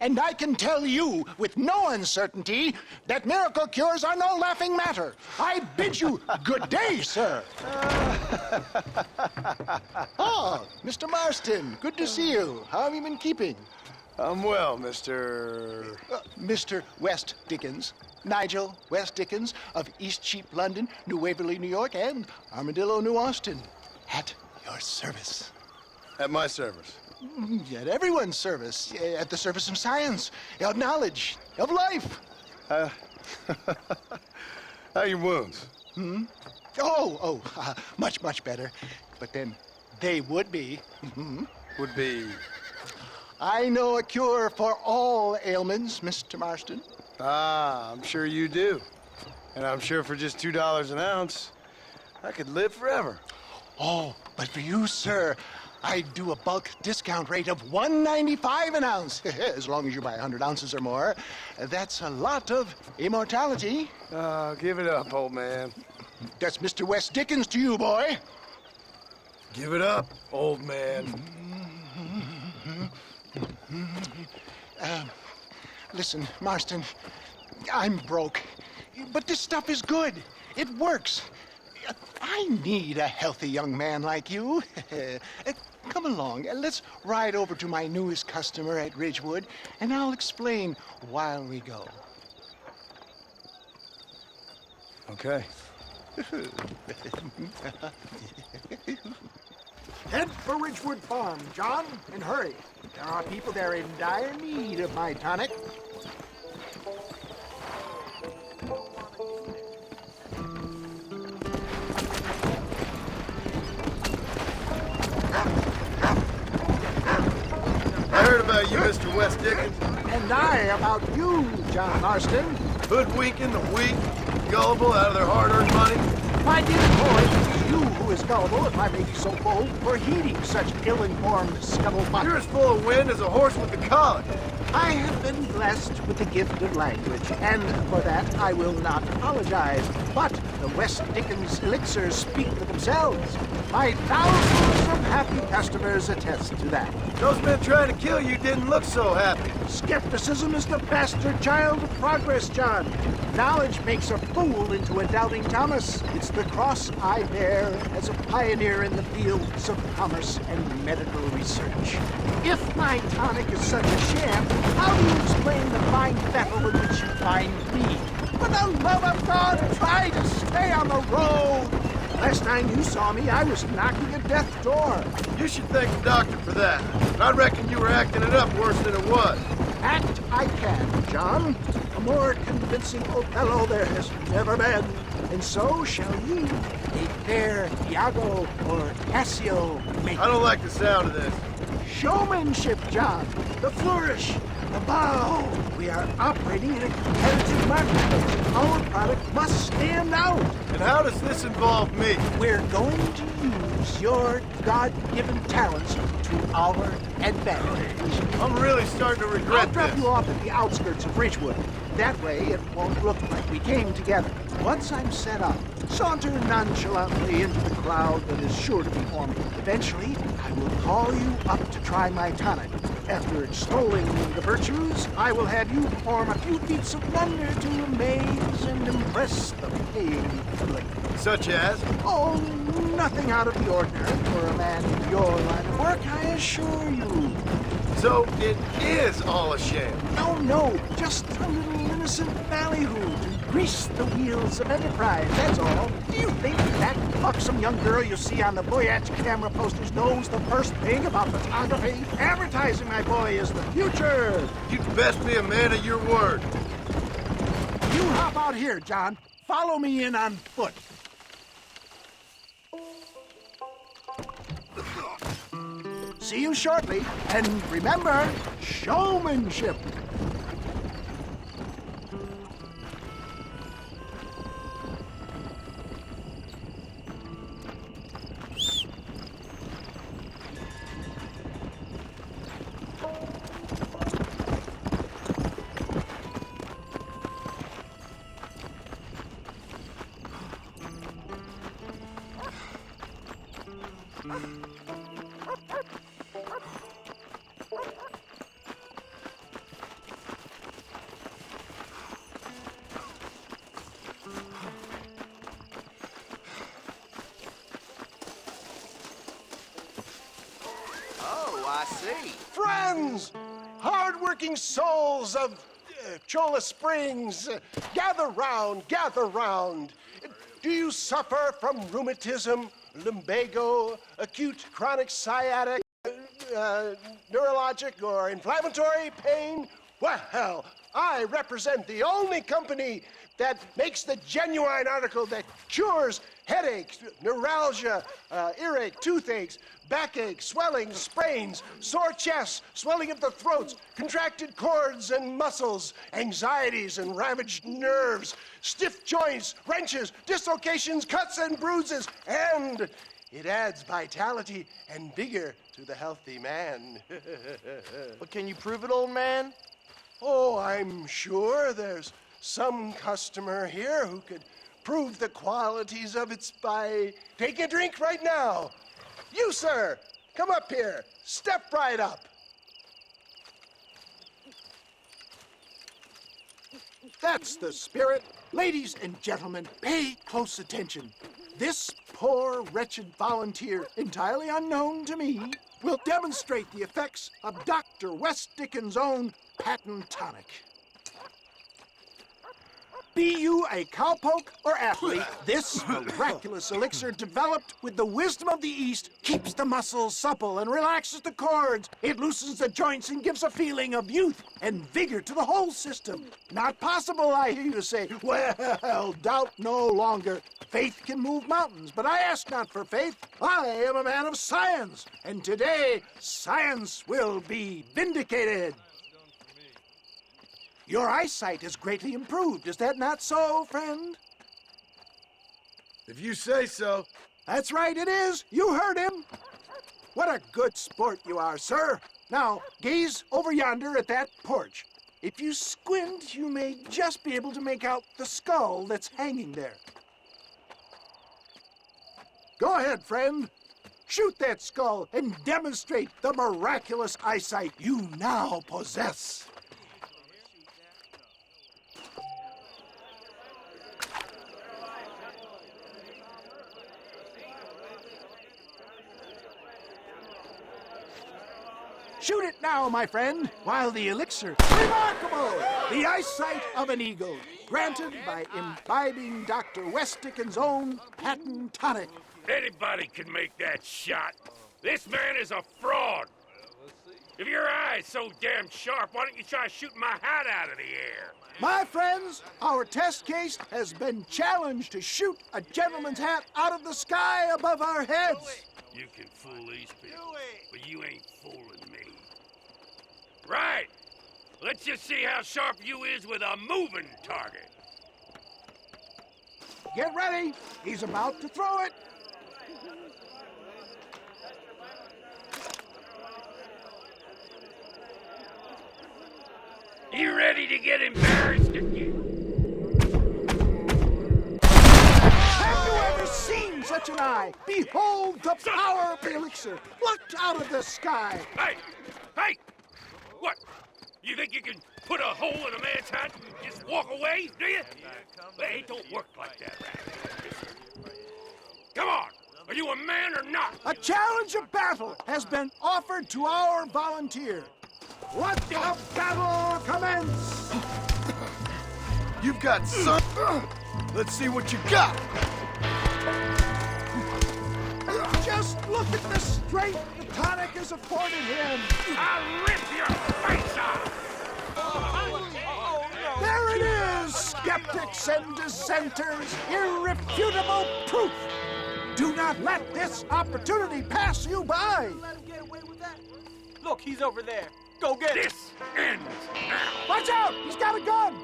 And I can tell you with no uncertainty that miracle cures are no laughing matter. I bid you good day, sir. Oh, Mr. Marston, good to see you. How have you been keeping? I'm well, Mr. Mr. West Dickens. Nigel West Dickens of Eastcheap, London, New Waverly, New York, and Armadillo, New Austin. At your service. At my service. At everyone's service. At the service of science, of knowledge, of life. How are your wounds? Much, much better. But then they would be. Would be... I know a cure for all ailments, Mr. Marston. Ah, I'm sure you do. And I'm sure for just $2 an ounce, I could live forever. Oh, but for you, sir, I do a bulk discount rate of $1.95 an ounce, as long as you buy 100 ounces or more. That's a lot of immortality. Give it up, old man. That's Mr. West Dickens to you, boy. Give it up, old man. Listen, Marston, I'm broke, but this stuff is good. It works. I need a healthy young man like you. Come along, let's ride over to my newest customer at Ridgewood, and I'll explain while we go. Okay. Head for Ridgewood Farm, John, and hurry. There are people there in dire need of my tonic. I heard about you, Mr. West Dickens. And I about you, John Marston. Hoodwinking the weak, gullible out of their hard-earned money. My dear boy, it is you who is gullible, if I may be so bold, for heeding such ill-informed scuttlebutt. You're as full of wind as a horse with the colic. I have been blessed with the gift of language, and for that I will not apologize. But the West Dickens elixirs speak for themselves. My thousands of happy customers attest to that. Those men trying to kill you didn't look so happy. Skepticism is the bastard child of progress, John. Knowledge makes a fool into a doubting Thomas. It's the cross I bear as a pioneer in the fields of commerce and medical research. If my tonic is such a sham, how do you explain the fine battle in which you find me? For the love of God, try to stay on the road! Last time you saw me, I was knocking at death's door. You should thank the doctor for that. I reckon you were acting it up worse than it was. Act I can, John. A more convincing Othello there has never been. And so shall you, a fair Iago or Cassio make. I don't like the sound of this. Showmanship, John. The flourish, the bow. We are operating in a competitive marketplace. Our product must stand out. And how does this involve me? We're going to use your God-given talents to our advantage. I'm really starting to regret I'll drop this. you off at the outskirts of Ridgewood. That way it won't look like we came together. Once I'm set up, saunter nonchalantly into the crowd that is sure to be forming. Eventually, I will call you up to try my tonic. After extolling the virtues, I will have you perform a few feats of wonder to amaze and impress the paying public. Such as? Oh, nothing out of the ordinary for a man in your line of work, I assure you. So it is all a sham. No, just a little innocent ballyhoo to grease the wheels of enterprise, that's all. Do you think that buxom young girl you see on the Voyage camera posters knows the first thing about photography? Advertising, my boy, is the future. You'd best be a man of your word. You hop out here, John. Follow me in on foot. See you shortly, and remember, showmanship. I see. Friends, hard-working souls of Cholla Springs, gather round, gather round. Do you suffer from rheumatism, lumbago, acute chronic sciatic, neurologic or inflammatory pain? Well, I represent the only company that makes the genuine article that cures headaches, neuralgia, earache, toothaches, backache, swelling, sprains, sore chests, swelling of the throats, contracted cords and muscles, anxieties and ravaged nerves, stiff joints, wrenches, dislocations, cuts and bruises, and it adds vitality and vigor to the healthy man. But can you prove it, old man? Oh, I'm sure there's some customer here who could prove the qualities of it by taking a drink right now. You, sir, come up here. Step right up. That's the spirit. Ladies and gentlemen, pay close attention. This poor, wretched volunteer, entirely unknown to me, will demonstrate the effects of Dr. West Dickens' own patent tonic. Be you a cowpoke or athlete, this miraculous elixir developed with the wisdom of the East keeps the muscles supple and relaxes the cords. It loosens the joints and gives a feeling of youth and vigor to the whole system. Not possible, I hear you say. Well, doubt no longer. Faith can move mountains, but I ask not for faith. I am a man of science, and today science will be vindicated. Your eyesight has greatly improved. Is that not so, friend? If you say so. That's right, it is. You heard him. What a good sport you are, sir. Now, gaze over yonder at that porch. If you squint, you may just be able to make out the skull that's hanging there. Go ahead, friend. Shoot that skull and demonstrate the miraculous eyesight you now possess. Shoot it now, my friend, while the elixir, remarkable, the eyesight of an eagle, granted by imbibing Dr. West Dickens' own patent tonic. Anybody can make that shot. This man is a fraud. If your eye's so damn sharp, why don't you try shooting my hat out of the air? My friends, our test case has been challenged to shoot a gentleman's hat out of the sky above our heads. You can fool these people, but you ain't fooling me. Right. Let's just see how sharp you is with a moving target. Get ready. He's about to throw it. You ready to get embarrassed again? Have you ever seen such an eye? Behold the power of the elixir, plucked out of the sky. Hey! Hey! What? You think you can put a hole in a man's hat and just walk away, do you? Hey, it don't work like that, Rat. Come on! Are you a man or not? A challenge of battle has been offered to our volunteer. Let the battle commence! You've got some. Let's see what you got. Just look at the strength the tonic has afforded him. I'll rip your face off! There it is, skeptics and dissenters, irrefutable proof. Do not let this opportunity pass you by. Look, he's over there. Go get him. This ends now! Watch out, he's got a gun.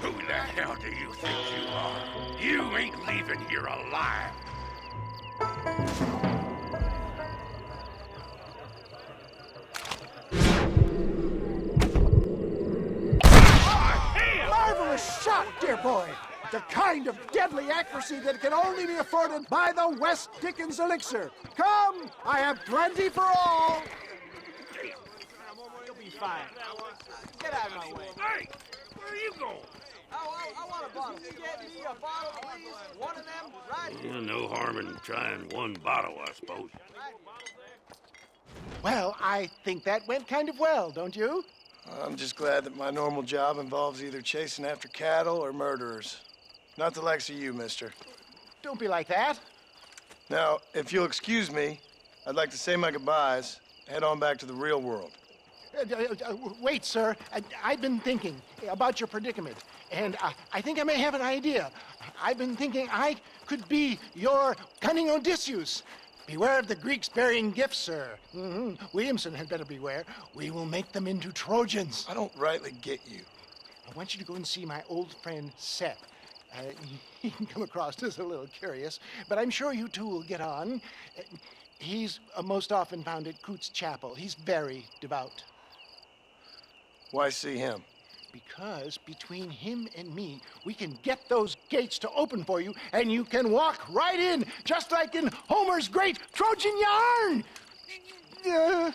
Who the hell do you think you are? You ain't leaving here alive. Marvelous shot, dear boy. The kind of deadly accuracy that can only be afforded by the West Dickens elixir. Come, I have plenty for all. You'll be fine. Get out of my way. Hey, where are you going? I want a bottle. Get me a bottle, please. One of them, right here. No harm in trying one bottle, I suppose. Well, I think that went kind of well, don't you? I'm just glad that my normal job involves either chasing after cattle or murderers. Not the likes of you, mister. Don't be like that. Now, if you'll excuse me, I'd like to say my goodbyes, head on back to the real world. Wait, sir. I've been thinking about your predicament, and I think I may have an idea. I've been thinking I could be your cunning Odysseus. Beware of the Greeks burying gifts, sir. Williamson had better beware. We will make them into Trojans. I don't rightly get you. I want you to go and see my old friend Seth. He can come across as a little curious, but I'm sure you two will get on. He's most often found at Coots Chapel. He's very devout. Why see him? Because between him and me, we can get those gates to open for you, and you can walk right in, just like in Homer's great Trojan yarn!